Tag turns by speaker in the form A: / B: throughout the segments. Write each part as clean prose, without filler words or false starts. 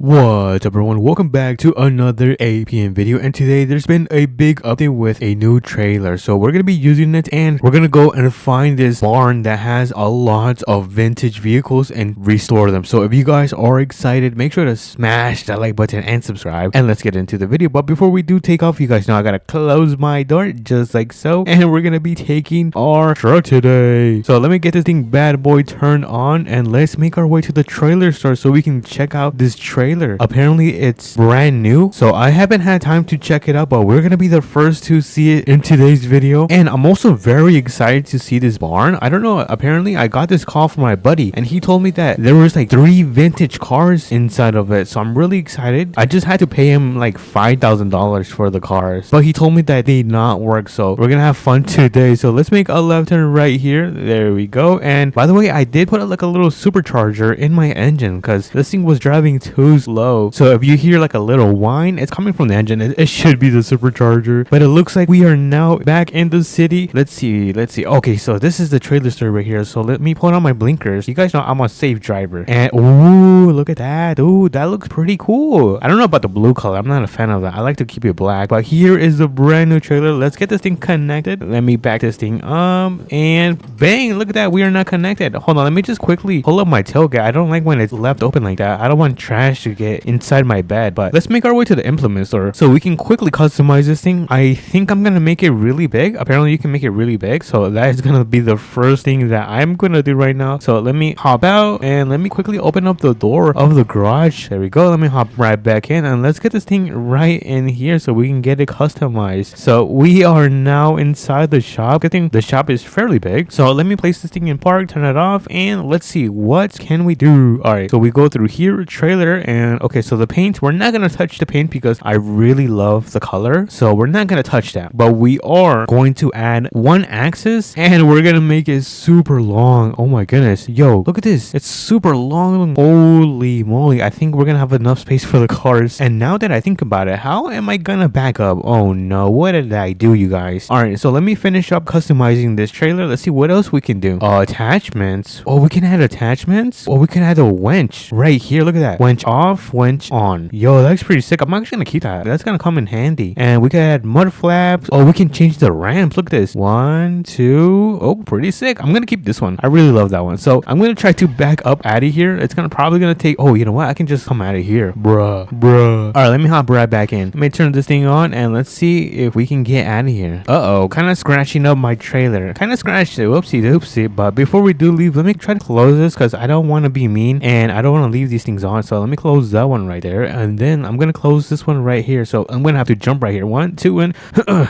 A: What's up everyone, welcome back to another APM video, and today there's been a big update with a new trailer. So we're going to be using it and we're going to go and find this barn that has a lot of vintage vehicles and restore them. So if you guys are excited, make sure to smash that like button and subscribe, and let's get into the video. But before we do take off, you guys know I gotta close my door just like so, and we're going to be taking our truck today. So let me get this thing bad boy turned on and let's make our way to the trailer store so we can check out this trailer. Apparently it's brand new, so I haven't had time to check it out, but we're gonna be the first to see it in today's video. And I'm also very excited to see this barn. I don't know, apparently I got this call from my buddy and he told me that there was like 3 vintage cars inside of it, so I'm really excited. I just had to pay him like $5,000 for the cars, but he told me that they did not work, so we're gonna have fun today. So let's make a left turn right here. There we go. And by the way, I did put like a little supercharger in my engine because this thing was driving too slow. So if you hear like a little whine, it's coming from the engine. It should be the supercharger. But it looks like we are now back in the city. Let's see. Okay, so this is the trailer store right here. So let me put on my blinkers. You guys know I'm a safe driver. And ooh, look at that. Ooh, that looks pretty cool. I don't know about the blue color. I'm not a fan of that. I like to keep it black. But here is the brand new trailer. Let's get this thing connected. Let me back this thing and bang, look at that. We are not connected. Hold on, let me just quickly pull up my tailgate. I don't like when it's left open like that. I don't want trash to get inside my bed. But let's make our way to the implement store so we can quickly customize this thing. I think I'm gonna make it really big. Apparently you can make it really big, so that is gonna be the first thing that I'm gonna do right now. So let me hop out and let me quickly open up the door of the garage. There we go. Let me hop right back in and let's get this thing right in here so we can get it customized. So we are now inside the shop. Good thing the shop is fairly big. So let me place this thing in park, turn it off, and let's see what can we do. All right, so we go through here, trailer, and okay, so the paint, we're not gonna touch the paint because I really love the color, so we're not gonna touch that. But we are going to add one axis and we're gonna make it super long. Oh my goodness, yo, look at this, it's super long. Holy moly, I think we're gonna have enough space for the cars. And now that I think about it, how am I gonna back up? Oh no, what did I do, you guys? All right, so let me finish up customizing this trailer. Let's see what else we can do. Attachments. Oh, we can add attachments. Oh, we can add a winch right here. Look at that, winch off, winch on. Yo, that's pretty sick. I'm actually gonna keep that. That's gonna come in handy. And we can add mud flaps. Oh, we can change the ramps. Look at this. 1, 2. Oh, pretty sick. I'm gonna keep this one. I really love that one. So I'm gonna try to back up out of here. It's probably gonna take. Oh, you know what? I can just come out of here, bruh. All right, let me hop right back in. Let me turn this thing on and let's see if we can get out of here. Kind of scratching up my trailer. Kind of scratched it. Whoopsie doopsie. But before we do leave, let me try to close this because I don't want to be mean and I don't want to leave these things on. So let me close that one right there, and then I'm gonna close this one right here. So I'm gonna have to jump right here. 1, 2, and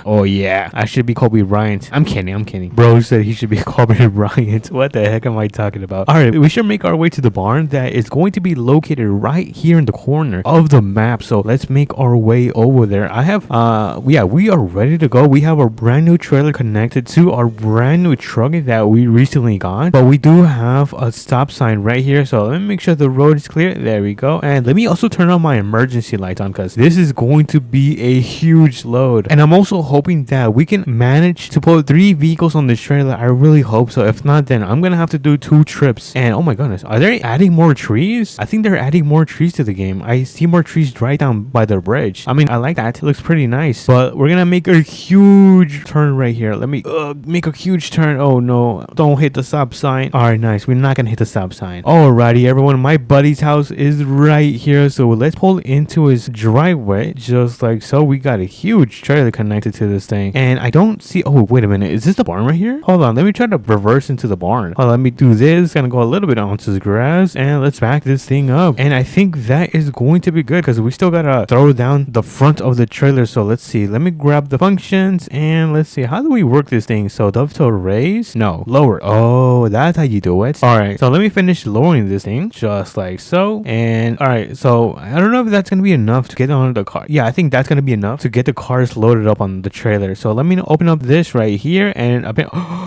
A: oh yeah, I should be Kobe Bryant. I'm kidding. Bro said he should be Kobe Bryant. What the heck am I talking about? All right, we should make our way to the barn that is going to be located right here in the corner of the map. So let's make our way over there. I have yeah, we are ready to go. We have a brand new trailer connected to our brand new truck that we recently got, but we do have a stop sign right here. So let me make sure the road is clear. There we go. And let me also turn on my emergency lights on because this is going to be a huge load. And I'm also hoping that we can manage to put 3 vehicles on this trailer. I really hope so. If not, then I'm gonna have to do 2 trips. And oh my goodness, are they adding more trees? I think they're adding more trees to the game. I see more trees right down by the bridge. I mean, I like that. It looks pretty nice. But we're gonna make a huge turn right here. Let me make a huge turn. Oh no, don't hit the stop sign. All right, nice. We're not gonna hit the stop sign. Alrighty, everyone, my buddy's house is right here. So let's pull into his driveway just like so. We got a huge trailer connected to this thing. And I don't see. Oh, wait a minute. Is this the barn right here? Hold on. Let me try to reverse into the barn. Hold on, let me do this. Gonna go a little bit onto the grass and let's back this thing up. And I think that is going to be good because we still gotta throw down the front of the trailer. So let's see. Let me grab the functions and let's see. How do we work this thing? So dovetail raise? No, lower. Oh, that's how you do it. All right. So let me finish lowering this thing just like so. And all right. So I don't know if that's gonna be enough to get on the car. Yeah, I think that's gonna be enough to get the cars loaded up on the trailer. So let me open up this right here and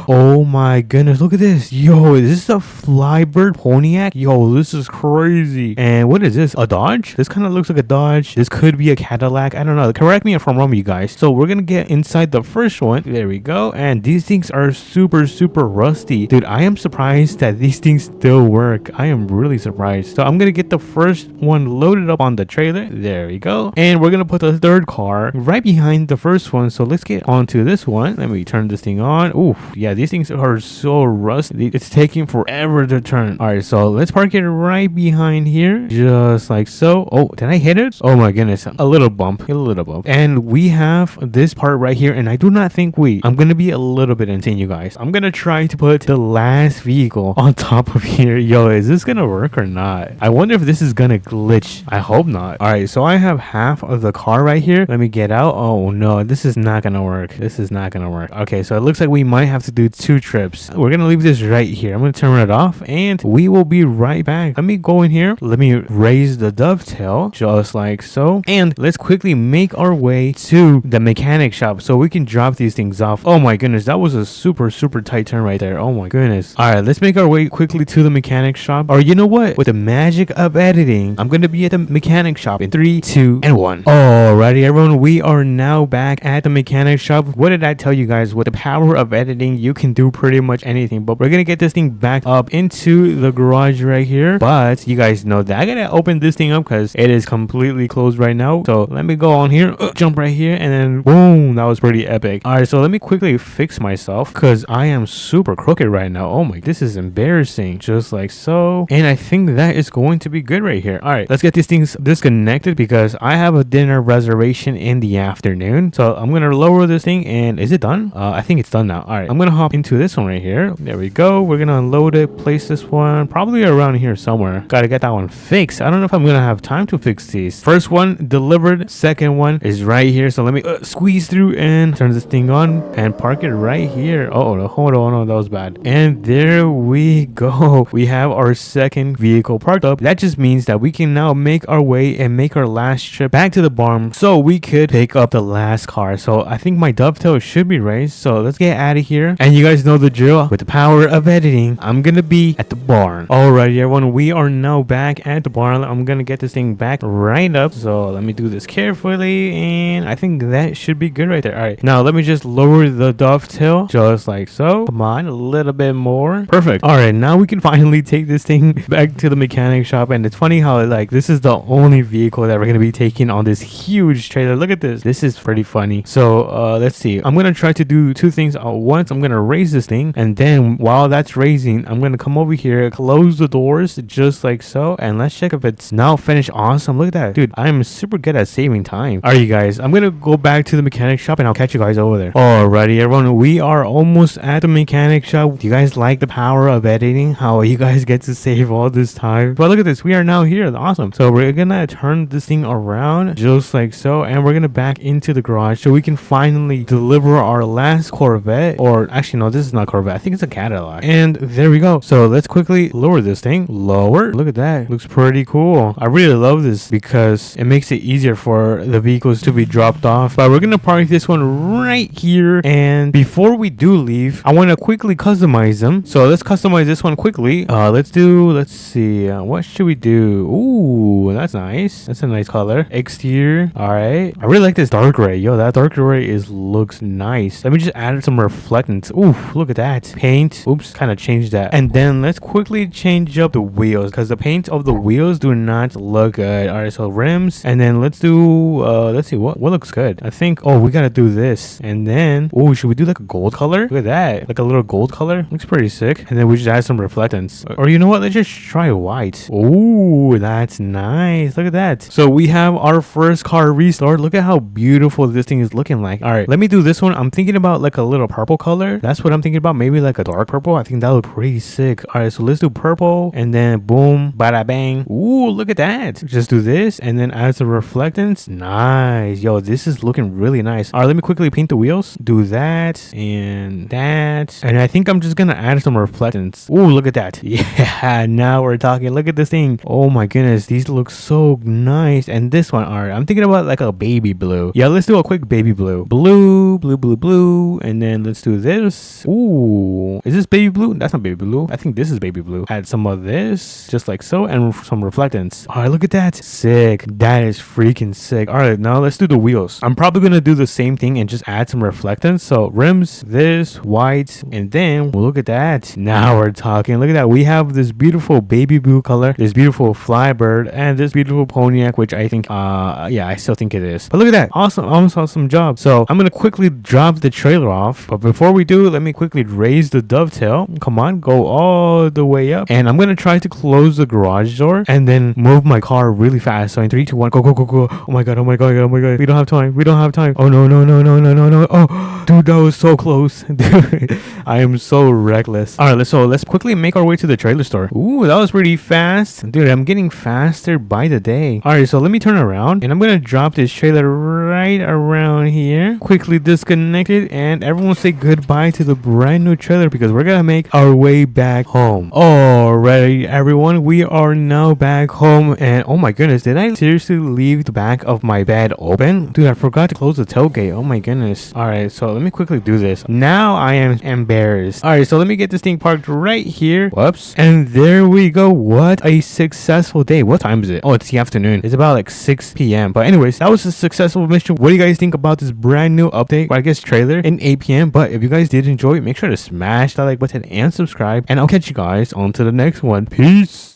A: oh my goodness, look at this. Yo, is this a Flybird Pontiac? Yo, this is crazy. And what is this? A Dodge? This kind of looks like a Dodge. This could be a Cadillac. I don't know. Correct me if I'm wrong, you guys. So we're gonna get inside the first one. There we go. And these things are super rusty. Dude, I am surprised that these things still work. I am really surprised. So I'm gonna get the first one loaded up on the trailer. There we go. And we're gonna put the third car right behind the first one. So let's get onto this one. Let me turn this thing on. Ooh, yeah, these things are so rusty. It's taking forever to turn. All right, so let's park it right behind here, just like so. Oh, did I hit it? Oh my goodness, a little bump, a little bump. And we have this part right here, and I do not think I'm gonna be a little bit insane, you guys. I'm gonna try to put the last vehicle on top of here. Yo, is this gonna work or not? I wonder if this is gonna glitch. I hope not. All right, so I have half of the car right here. Let me get out. Oh no, this is not gonna work. This is not gonna work. Okay, so it looks like we might have to do 2 trips. We're gonna leave this right here. I'm gonna turn it off, and we will be right back. Let me go in here. Let me raise the dovetail, just like so. And let's quickly make our way to the mechanic shop so we can drop these things off. Oh my goodness, that was a super tight turn right there. Oh my goodness. All right, let's make our way quickly to the mechanic shop. Or you know what? With the magic of editing, I'm gonna be at the mechanic shop in 3, 2, and 1. Alrighty, everyone, we are now back at the mechanic shop. What did I tell you guys? With the power of editing, you can do pretty much anything. But we're gonna get this thing back up into the garage right here. But you guys know that I gotta open this thing up because it is completely closed right now. So let me go on here, jump right here, and then boom, that was pretty epic. All right, so let me quickly fix myself because I am super crooked right now. Oh my, this is embarrassing. Just like so. And I think that is going to be good right here. All right, let's get these things disconnected because I have a dinner reservation in the afternoon. So I'm gonna lower this thing, and is it done? I think it's done now. All right, I'm gonna hop into this one right here. There we go. We're gonna unload it, place this one probably around here somewhere. Gotta get that one fixed. I don't know if I'm gonna have time to fix these. First one delivered, second one is right here. So let me squeeze through and turn this thing on and park it right here. Oh no, hold on, no, that was bad. And there we go. We have our second vehicle parked up. That just means that we can now make our way and make our last trip back to the barn so we could pick up the last car. So I think my dovetail should be raised. So let's get out of here. And you guys know the drill. With the power of editing, I'm gonna be at the barn. Alrighty, everyone, we are now back at the barn. I'm gonna get this thing back right up. So let me do this carefully, and I think that should be good right there. All right, now let me just lower the dovetail just like so. Come on, a little bit more. Perfect. All right, now we can finally take this thing back to the mechanic shop. And it's funny how like this is the only vehicle that we're gonna be taking on this huge trailer. Look at this. This is pretty funny. So let's see. I'm gonna try to do 2 things at once. I'm gonna raise this thing, and then while that's raising, I'm gonna come over here, close the doors just like so, and let's check if it's now finished. Awesome. Look at that, dude. I'm super good at saving time. All right, you guys, I'm gonna go back to the mechanic shop and I'll catch you guys over there. Alrighty, everyone, we are almost at the mechanic shop. Do you guys like the power of editing? How you guys get to save all this time? But look at this, we are now here. Awesome. So we're gonna turn this thing around just like so, and we're gonna back into the garage so we can finally deliver our last Corvette. Or actually no, this is not Corvette, I think it's a Cadillac. And there we go. So let's quickly lower this thing. Lower. Look at that, looks pretty cool. I really love this because it makes it easier for the vehicles to be dropped off. But we're gonna park this one right here, and before we do leave, I want to quickly customize them. So let's customize this one quickly. Let's see, what should we do? Ooh, that's nice. That's a nice color. Exterior. All right, I really like this dark gray. Yo, that dark gray looks nice. Let me just add some reflectance. Ooh, look at that. Paint. Oops, kind of changed that. And then let's quickly change up the wheels because the paint of the wheels do not look good. All right, so rims, and then let's do let's see what looks good. I think, oh, we gotta do this, and then, oh, should we do like a gold color? Look at that, like a little gold color. Looks pretty sick. And then we just add some reflectance, or you know what, let's just try white. Oh, that's nice. Look at that. So we have our first car restored. Look at how beautiful this thing is looking like. All right, let me do this one. I'm thinking about like a little purple color. That's what I'm thinking about. Maybe like a dark purple. I think that would look pretty sick. All right, so let's do purple, and then boom, bada bang. Ooh, look at that. Just do this and then add some reflectance. Nice. Yo, this is looking really nice. All right, let me quickly paint the wheels. Do that and that, and I think I'm just gonna add some reflectance. Ooh, look at that. Yeah, now we're talking. Look at this thing. Oh my goodness, these look so nice. And this one, all right, I'm thinking about like a baby blue. Yeah, let's do a quick baby blue. Blue, and then let's do this. Ooh, is this baby blue? That's not baby blue. I think this is baby blue. Add some of this just like so, and some reflectance. All right, look at that. Sick. That is freaking sick. All right, now let's do the wheels. I'm probably gonna do the same thing and just add some reflectance. So rims, this white, and then look at that. Now we're talking. Look at that. We have this beautiful baby blue color, this beautiful fly Lyrebird, and this beautiful Pontiac, which I think, yeah, I still think it is. But look at that. Awesome job. So I'm going to quickly drop the trailer off. But before we do, let me quickly raise the dovetail. Come on, go all the way up. And I'm going to try to close the garage door and then move my car really fast. So in 3, 2, 1, go. Oh my god. We don't have time. Oh no. Oh, dude, that was so close. Dude, I am so reckless. All right, let's quickly make our way to the trailer store. Ooh, that was pretty fast. Dude, I'm getting faster by the day. All right, so let me turn around and I'm going to drop this trailer right around here. Quickly disconnect it and everyone say goodbye to the brand new trailer because we're going to make our way back home. Alrighty, everyone, we are now back home and oh my goodness, did I seriously leave the back of my bed open? Dude, I forgot to close the tailgate. Oh my goodness. All right, so let me quickly do this. Now I am embarrassed. All right, so let me get this thing parked right here. Whoops. And there we go. What a successful day. What time is it? Oh, it's the afternoon. It's about like 6 p.m. But anyways, that was a successful mission. What do you guys think about this brand new update, or I guess trailer in APM? But if you guys did enjoy it, make sure to smash that like button and subscribe. And I'll catch you guys on to the next one. Peace.